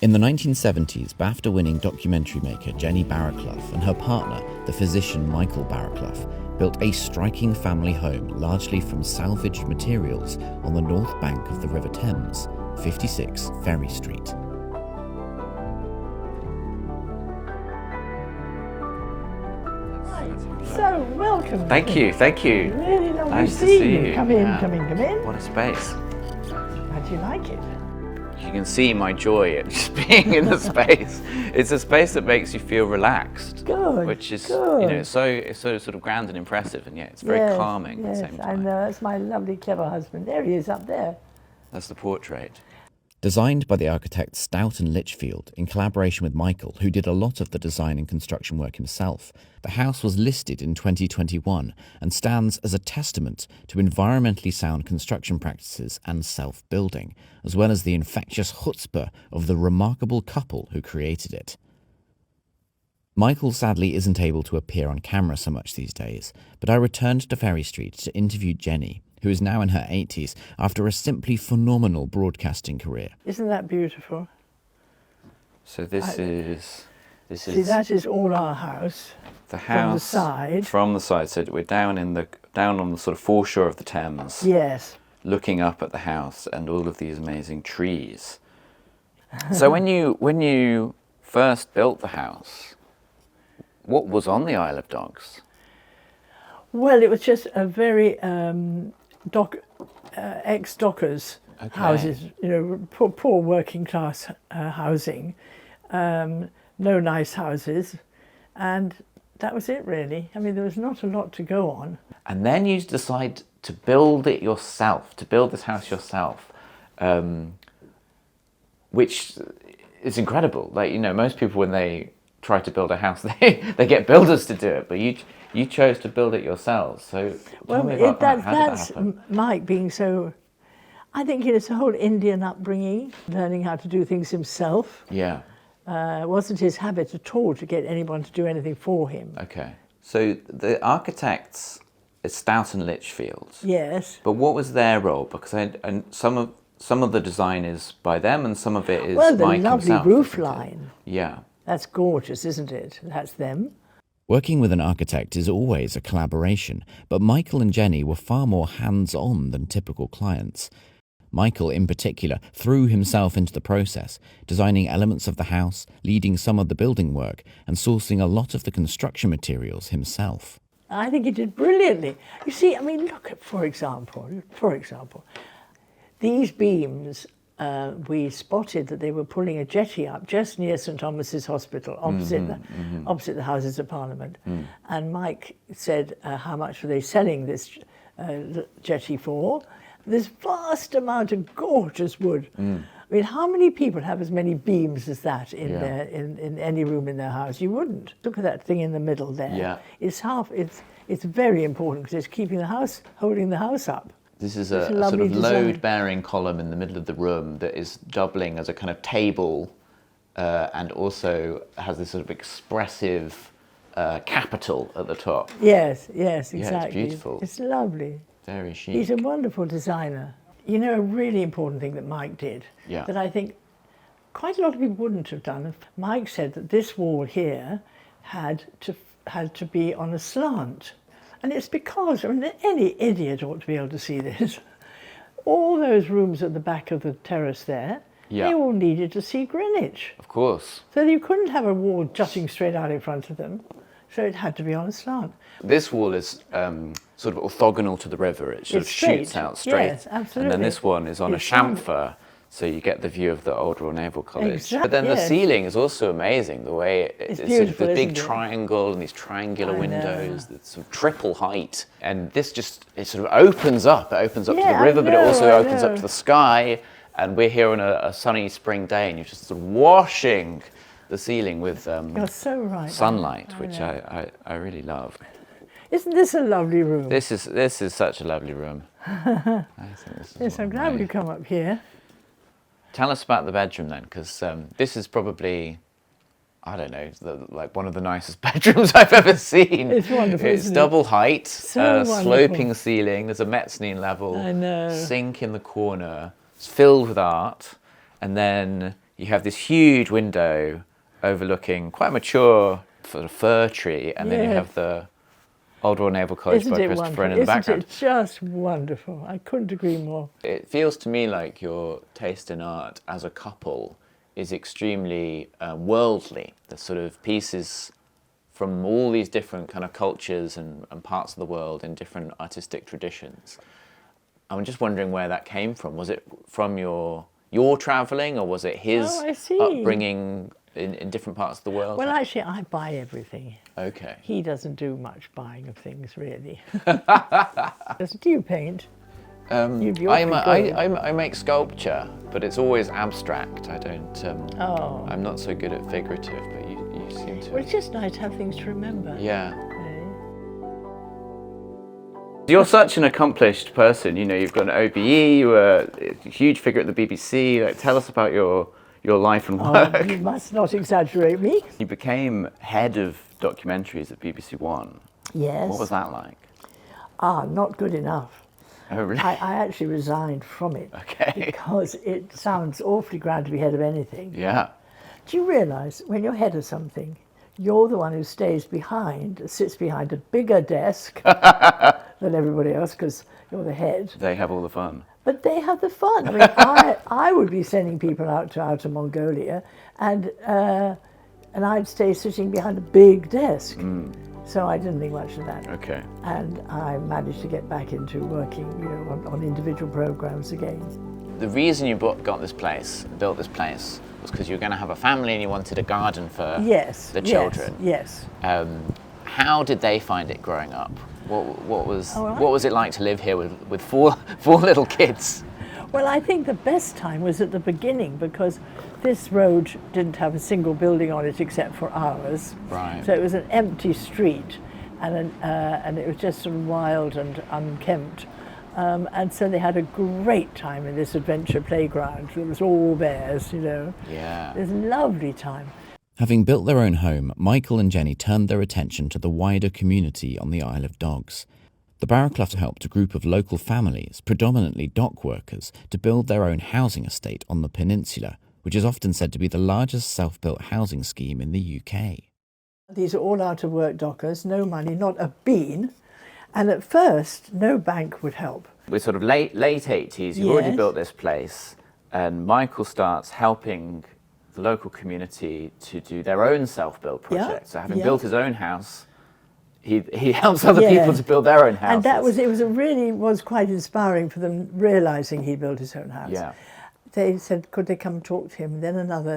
In the 1970s, BAFTA-winning documentary maker Jenny Barraclough and her partner, the physician Michael Barraclough, built a striking family home largely from salvaged materials on the north bank of the River Thames, 56 Ferry Street. So, welcome. Thank you. Really lovely Nice to to see see you. Come in, Yeah. come in. What a space. How do you like it? You can see my joy at just being in the space. It's a space that makes you feel relaxed. Good, Which is, good. it's so sort of grand and impressive, and yet it's very calming at the same I time. know, that's my lovely, clever husband. There he is up there. That's the portrait. Designed by the architects Stout and Litchfield in collaboration with Michael, who did a lot of the design and construction work himself, the house was listed in 2021 and stands as a testament to environmentally sound construction practices and self-building, as well as the infectious chutzpah of the remarkable couple who created it. Michael sadly isn't able to appear on camera so much these days, but I returned to Ferry Street to interview Jenny, who is now in her 80s after a simply phenomenal broadcasting career. Isn't that beautiful? So this is See, that is all our house. the house From the side. From the side. So we're down on the sort of foreshore of the Thames, Yes. looking up at the house and all of these amazing trees. So when you first built the house, what was on the Isle of Dogs? Well, it was just a very ex-dockers houses, poor working class housing, no nice houses, and that was it really. I mean, there was not a lot to go on. And then you decide to build it yourself, to build this house yourself, which is incredible. Like, most people when they try to build a house, they get builders to do it, but you chose to build it yourselves. So tell me about that. How did that happen? Mike being so, I think it's a whole Indian upbringing, learning how to do things himself. Yeah. It wasn't his habit at all to get anyone to do anything for him. Okay. So the architects is Stout and Litchfield. Yes. But what was their role? Because some of the design is by them, and some of it is well, the Mike lovely himself, roof isn't it? line. Yeah. That's gorgeous, isn't it? That's them. Working with an architect is always a collaboration, but Michael and Jenny were far more hands-on than typical clients. Michael, in particular, threw himself into the process, designing elements of the house, leading some of the building work, and sourcing a lot of the construction materials himself. I think he did brilliantly. You see, I mean, look at, for example, these beams, we spotted that they were pulling a jetty up just near St Thomas's Hospital, opposite the Houses of Parliament. And Mike said, how much were they selling this jetty for? This vast amount of gorgeous wood. I mean, how many people have as many beams as that in any room in their house? You wouldn't. Look at that thing in the middle there. Yeah. It's very important because it's keeping the house, holding the house up. This is It's a a sort lovely of design. load-bearing column in the middle of the room that is doubling as a kind of table, and also has this sort of expressive capital at the top. Yes, exactly. Yeah, it's beautiful. It's lovely. Very chic. He's a wonderful designer. You know, a really important thing that Mike did, that I think quite a lot of people wouldn't have done. Mike said that this wall here had to be on a slant. And it's because, I mean, any idiot ought to be able to see this. All those rooms at the back of the terrace there, they all needed to see Greenwich. Of course. So you couldn't have a wall jutting straight out in front of them. So it had to be on a slant. This wall is sort of orthogonal to the river. It sort of shoots out straight. Yes, absolutely. And then this one is on a chamfer, so you get the view of the Old Royal Naval College. Exactly, but then the ceiling is also amazing, the way it's sort of the big isn't it? triangle and these triangular I windows, know. that's sort of triple height. And this just, it sort of opens up. It opens up to Yeah, the river, I but it also know, I opens up know. to the sky. And we're here on a sunny spring day, and you're just sort of washing the ceiling with You're so right. sunlight, I which know. I really love. Isn't this a lovely room? This is such a lovely room. I think this is Yes, I'm glad we've come up here. Tell us about the bedroom then, because this is probably, I don't know, like one of the nicest bedrooms I've ever seen. It's wonderful, It's isn't it? double height, So sloping wonderful. ceiling. There's a mezzanine level. I know. Sink in the corner. It's filled with art, and then you have this huge window overlooking quite a mature sort of fir tree, and then you have the Old Royal Naval College by Christopher Wren in the background. Isn't it just wonderful? I couldn't agree more. It feels to me like your taste in art as a couple is extremely worldly. The sort of pieces from all these different kind of cultures and parts of the world in different artistic traditions. I'm just wondering where that came from. Was it from your travelling, or was it his upbringing in different parts of the world? Well, actually, I buy everything. Okay. He doesn't do much buying of things, really. Do you paint? I make sculpture, but it's always abstract. I don't. I'm not so good at figurative, but you seem to. Well, it's just nice to have things to remember. Yeah. You're such an accomplished person. You know, you've got an OBE. You were a huge figure at the BBC. Like, tell us about your life and work. Oh, you must not exaggerate me. You became head of documentaries at BBC One. Yes. What was that like? Not good enough. Oh, really? I actually resigned from it. Okay. Because it sounds awfully grand to be head of anything. Yeah. Do you realise when you're head of something, you're the one who sits behind a bigger desk than everybody else, because you're the head. They have all the fun. But they have the fun. I mean, I would be sending people out to Mongolia, and I'd stay sitting behind a big desk. So I didn't think much of that. Okay. And I managed to get back into working, on individual programs again. The reason you built this place, was because you were going to have a family and you wanted a garden for the children. Yes. How did they find it growing up? What was it like to live here with four little kids? Well, I think the best time was at the beginning, because this road didn't have a single building on it except for ours. Right. So it was an empty street, and it was just sort of wild and unkempt. And so they had a great time in this adventure playground. It was all theirs, Yeah. It was a lovely time. Having built their own home, Michael and Jenny turned their attention to the wider community on the Isle of Dogs. The Barrowclough helped a group of local families, predominantly dock workers, to build their own housing estate on the peninsula, which is often said to be the largest self-built housing scheme in the UK. These are all out-of-work dockers, no money, not a bean. And at first, no bank would help. We're sort of late 80s, you've already built this place, and Michael starts helping the local community to do their own self-build projects. So having built his own house, he helps other people to build their own houses. And it was quite inspiring for them, realising he built his own house. Yeah. They said, could they come talk to him? Then another,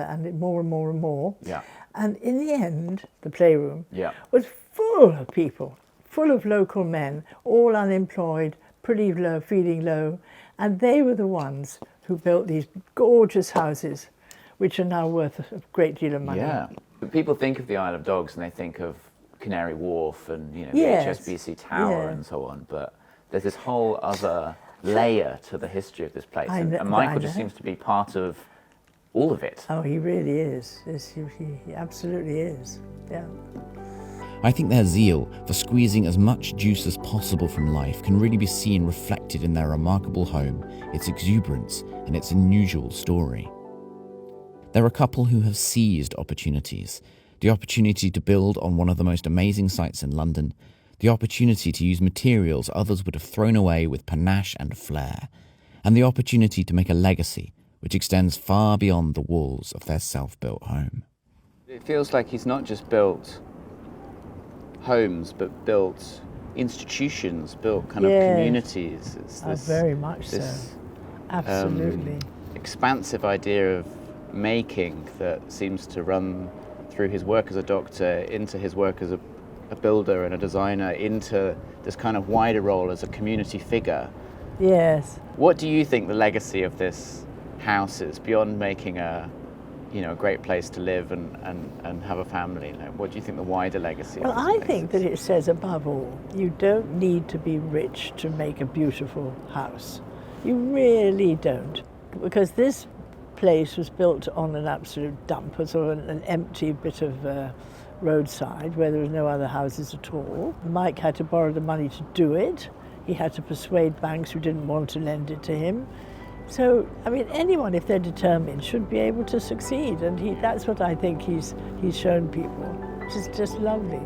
and more and more and more. Yeah. And in the end, the playroom was full of people, full of local men, all unemployed, pretty low, feeling low. And they were the ones who built these gorgeous houses, which are now worth a great deal of money. Yeah. People think of the Isle of Dogs and they think of Canary Wharf and the HSBC Tower and so on, but there's this whole other layer to the history of this place, and Michael just seems to be part of all of it. Oh, he really is. He absolutely is. Yeah. I think their zeal for squeezing as much juice as possible from life can really be seen reflected in their remarkable home, its exuberance, and its unusual story. They're a couple who have seized opportunities. The opportunity to build on one of the most amazing sites in London, the opportunity to use materials others would have thrown away with panache and flair, and the opportunity to make a legacy which extends far beyond the walls of their self-built home. It feels like he's not just built homes, but built institutions, built kind of communities. It's this, very much so. Absolutely. Expansive idea of making that seems to run through his work as a doctor, into his work as a builder and a designer, into this kind of wider role as a community figure. Yes. What do you think the legacy of this house is, beyond making a great place to live and have a family? What do you think the wider legacy Well, of this I place think is? that it says, above all, you don't need to be rich to make a beautiful house. You really don't. Because this place was built on an absolute dump, a sort of an empty bit of roadside where there was no other houses at all. Mike had to borrow the money to do it. He had to persuade banks who didn't want to lend it to him. So, I mean, anyone, if they're determined, should be able to succeed, and that's what I think he's shown people, which is just lovely.